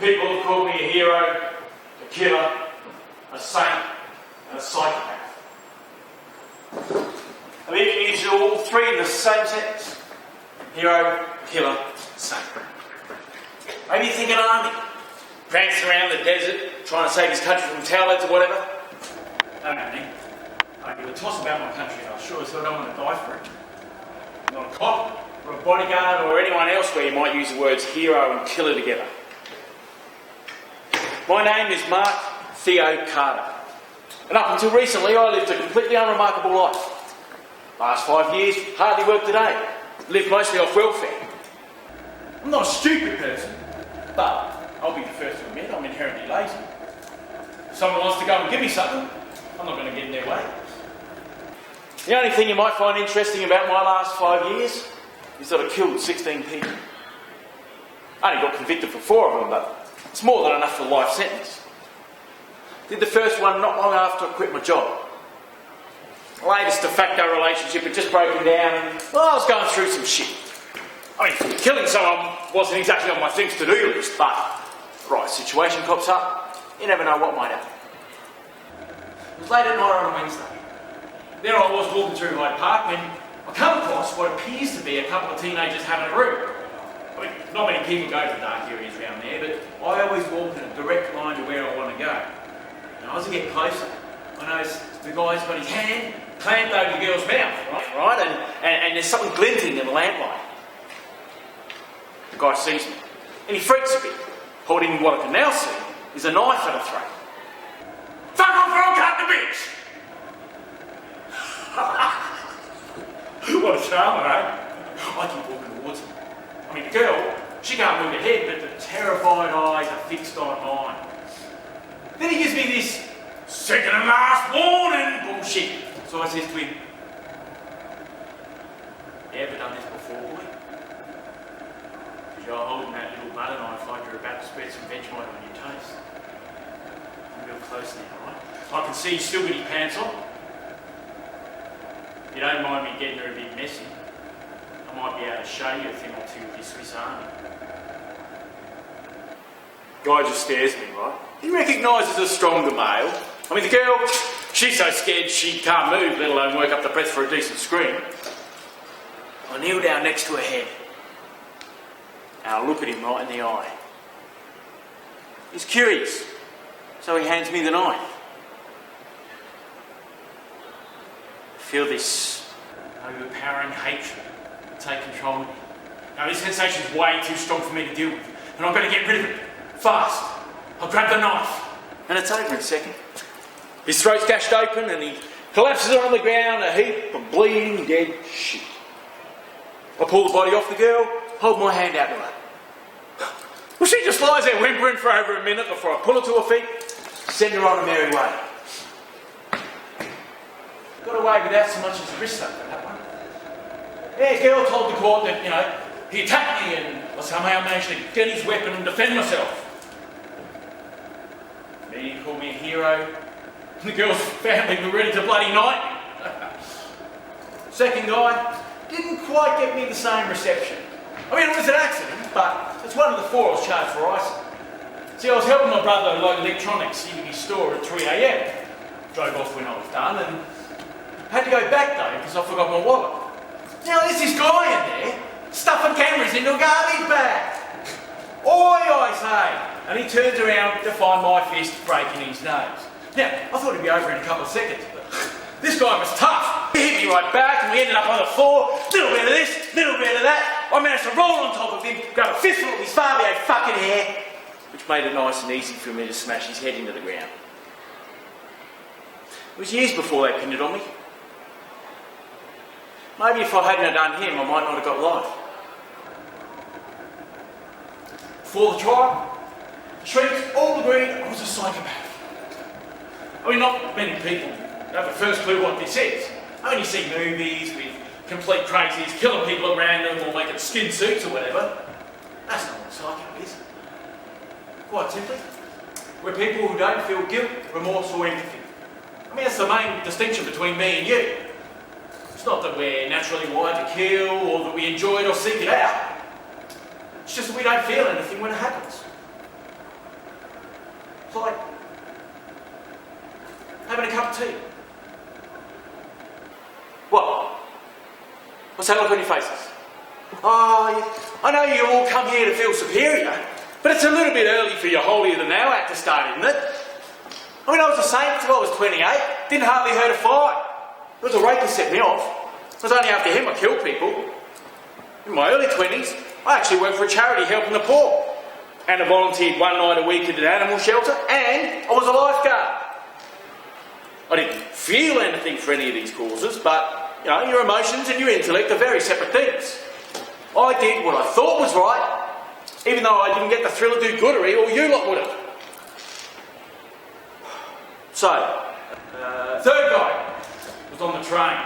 People have called me a hero, a killer, a saint, and a psychopath. I mean, you can use all three in the same sentence. Hero, killer, saint. Maybe you think an army, prancing around the desert, trying to save his country from towelettes or whatever. I don't know, Nick. I give a toss about my country, and I sure as hell don't want to die for it. I'm not a cop, or a bodyguard, or anyone else where you might use the words hero and killer together. My name is Mark Theo Carter, and up until recently I lived a completely unremarkable life. Last 5 years, hardly worked a day, lived mostly off welfare. I'm not a stupid person, but I'll be the first to admit I'm inherently lazy. If someone wants to go and give me something, I'm not going to get in their way. The only thing you might find interesting about my last 5 years is that I killed 16 people. I only got convicted for 4 of them, but it's more than enough for a life sentence. Did the first one not long after I quit my job. My latest de facto relationship had just broken down and, well, I was going through some shit. I mean, killing someone wasn't exactly on my things to do list, but the right situation pops up, you never know what might happen. It was late at night on a Wednesday. There I was walking through Hyde Park when I come across what appears to be a couple of teenagers having a root. I mean, not many people go to dark areas around there, but I always walk in a direct line to where I want to go. And as I get closer, I notice the guy's got his hand clamped over the girl's mouth, right? And there's something glinting in the lamplight. The guy sees me, and he freaks a bit, holding what I can now see is a knife at her throat. Fuck off or I'll cut the bitch! What a charmer, eh? I keep walking towards him. I mean, the girl, she can't move her head, but the terrified eyes are fixed on mine. Then he gives me this second and last warning bullshit. So I says to him, you ever done this before, boy? Because you're holding that little butter knife like you're about to spread some Vegemite on your toast. I'm real close now, right? I can see he's still got his pants on. If you don't mind me getting her a bit messy, I might be able to show you a thing or two of your Swiss Army. Guy just stares at me, right? He recognises a stronger male. I mean, the girl, she's so scared she can't move, let alone work up the breath for a decent scream. I kneel down next to her head, and I look at him right in the eye. He's curious, so he hands me the knife. I feel this overpowering hatred take control of me. Now, this sensation's way too strong for me to deal with, and I've got to get rid of it. Fast. I'll grab the knife. And it's over in a second. His throat's gashed open and he collapses on the ground, a heap of bleeding dead shit. I pull the body off the girl, hold my hand out to her. Well, she just lies there whimpering for over a minute before I pull her to her feet, send her on a merry way. Got away without so much as a wrist up for that one. Yeah, girl told the court that, he attacked me and I somehow managed to get his weapon and defend myself. Me, he called me a hero. The girl's family were ready to bloody knight me. Second guy didn't quite get me the same reception. I mean, it was an accident, but it's one of the 4 I was charged for icing. See, I was helping my brother load electronics into his store at 3 a.m. Drove off when I was done and had to go back though because I forgot my wallet. Now there's this guy in there stuffing cameras into a garbage bag. Oi, I say! And he turns around to find my fist breaking his nose. Now, I thought he'd be over in a couple of seconds, but this guy was tough. He hit me right back and we ended up on the floor. Little bit of this, little bit of that. I managed to roll on top of him, grab a fistful of his Fabio fucking hair, which made it nice and easy for me to smash his head into the ground. It was years before they pinned it on me. Maybe if I hadn't done him, I might not have got life. Before the trial, the shrieks all agreed I was a psychopath. I mean, not many people have the first clue what this is. I only see movies with complete crazies killing people at random or making skin suits or whatever. That's not what a psycho is. Quite simply, we're people who don't feel guilt, remorse or empathy. I mean, that's the main distinction between me and you. It's not that we're naturally wired to kill or that we enjoy it or seek it out. It's just that we don't feel anything when it happens. cup of tea. What? What's that look on your faces? Oh, I know you all come here to feel superior, but it's a little bit early for your holier-than-thou act to start, isn't it? I mean, I was the same until I was 28. Didn't hardly hurt a fly. It was a rapist set me off. It was only after him I killed people. In my early 20s, I actually worked for a charity helping the poor. And I volunteered one night a week at an animal shelter, and I was a lifeguard. I didn't feel anything for any of these causes, but, you know, your emotions and your intellect are very separate things. I did what I thought was right, even though I didn't get the thrill of do-goodery, or you lot would have. So, third guy was on the train.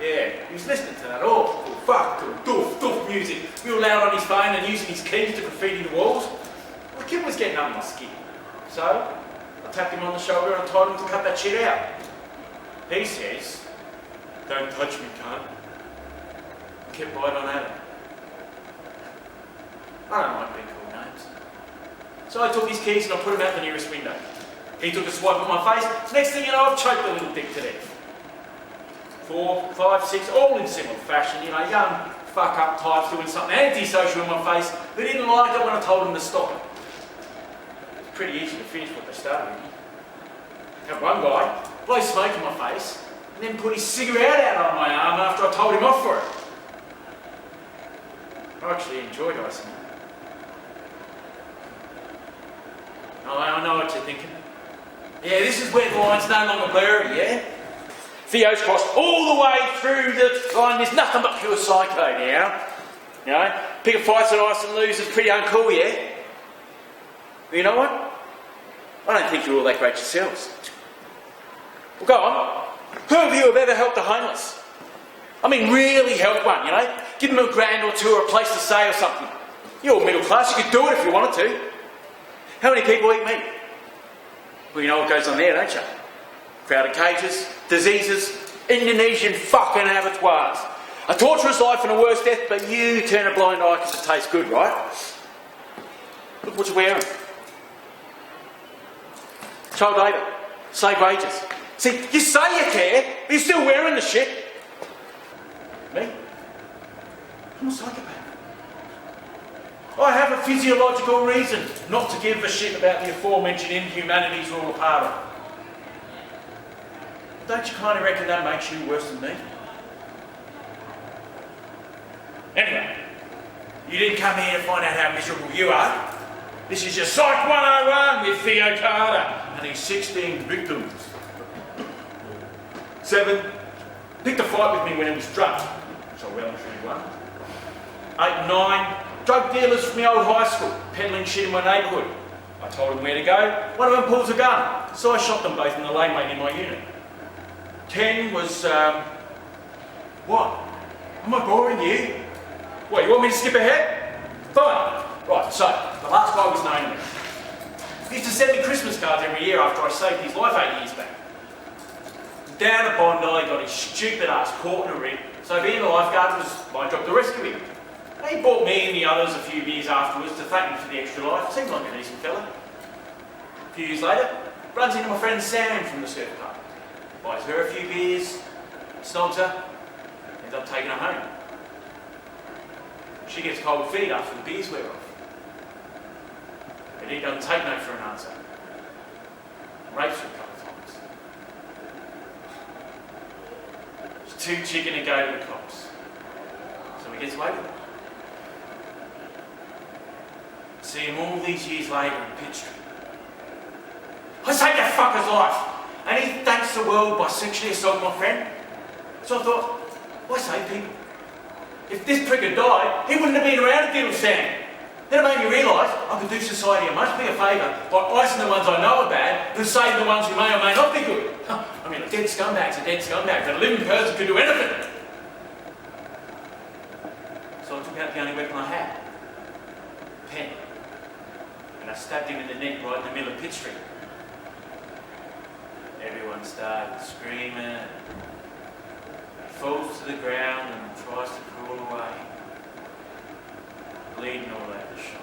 Yeah, he was listening to that awful, fucking doof music, real loud on his phone and using his keys to graffiti the walls. Well, the kid was getting under my skin. So, I tapped him on the shoulder and I told him to cut that shit out. He says, "Don't touch me, cunt." I kept right on at him. I don't like being called names. So I took his keys and I put them out the nearest window. He took a swipe at my face. Next thing you know, I've choked the little dick to death. 4, 5, 6, all in similar fashion, you know, young fuck-up types doing something antisocial in my face. They didn't like it when I told them to stop it. It's pretty easy to finish what they started. Had one guy blow smoke in my face and then put his cigarette out on my arm after I told him off for it. I actually enjoyed icing it. Oh, I know what you're thinking. Yeah, this is where the line's no longer blurry, yeah? Theo's crossed all the way through the line. There's nothing but pure psycho now. You know, pick a fights and ice and lose is pretty uncool, yeah? But you know what? I don't think you're all that great yourselves. Well, go on. Who of you have ever helped the homeless? I mean, really helped one, you know? Give them a grand or two or a place to stay or something. You're all middle class, you could do it if you wanted to. How many people eat meat? Well, you know what goes on there, don't you? Crowded cages, diseases, Indonesian fucking abattoirs. A torturous life and a worse death, but you turn a blind eye because it tastes good, right? Look what you're wearing. Child labour, slave wages. See, you say you care, but you're still wearing the shit. Me? I'm a psychopath. I have a physiological reason not to give a shit about the aforementioned inhumanities we're all a part of. Don't you kind of reckon that makes you worse than me? Anyway, you didn't come here to find out how miserable you are. This is your Psych 101 with Theo Carter and his 16 victims. 7, picked a fight with me when he was drunk, which I well and truly won. 8 and 9, drug dealers from the old high school, peddling shit in my neighbourhood. I told them where to go. One of them pulls a gun, so I shot them both in the laneway in my unit. 10 was, what? Am I boring you? What, you want me to skip ahead? Fine. Right, so, the last guy was known to me. He used to send me Christmas cards every year after I saved his life 8 years back. Down at Bondi, got his stupid ass caught in a rig, so being a lifeguard was my job to rescue him. He bought me and the others a few beers afterwards to thank me for the extra life. Seemed like a decent fella. A few years later, runs into my friend Sam from the surf park. Buys her a few beers, snogs her, ends up taking her home. She gets cold feet after the beers wear off. But he doesn't take no for an answer. Rapes her a couple of times. She's too chicken to go to the cops. So he gets away with it. See him all these years later in Pitt Street. I saved that fucker's life, and he thanks the world by sexually assaulting my friend. So I thought, why save people? If this prick had died, he wouldn't have been around at Diddle Stand. Then it made me realise I could do society a much bigger favour by icing the ones I know are bad than saving the ones who may or may not be good. I mean, a dead scumbag's a dead scumbag, but a living person could do anything. So I took out the only weapon I had. A pen. And I stabbed him in the neck right in the middle of Pitt Street. Everyone started screaming. He falls to the ground and tries to crawl away, bleeding all over the shop.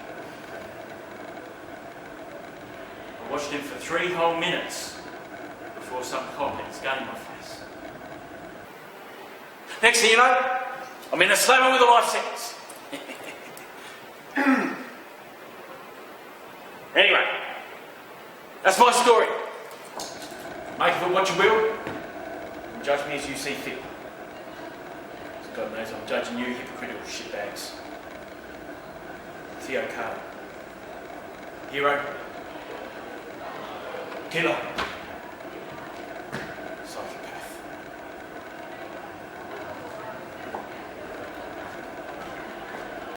I watched him for 3 whole minutes before some cop had his gun in my face. Next thing you know, I'm in a slammer with a life sentence. Anyway, that's my story. Make of it what you will, and judge me as you see fit. God knows I'm judging you hypocritical shitbags. Theo Carter. Hero. Killer.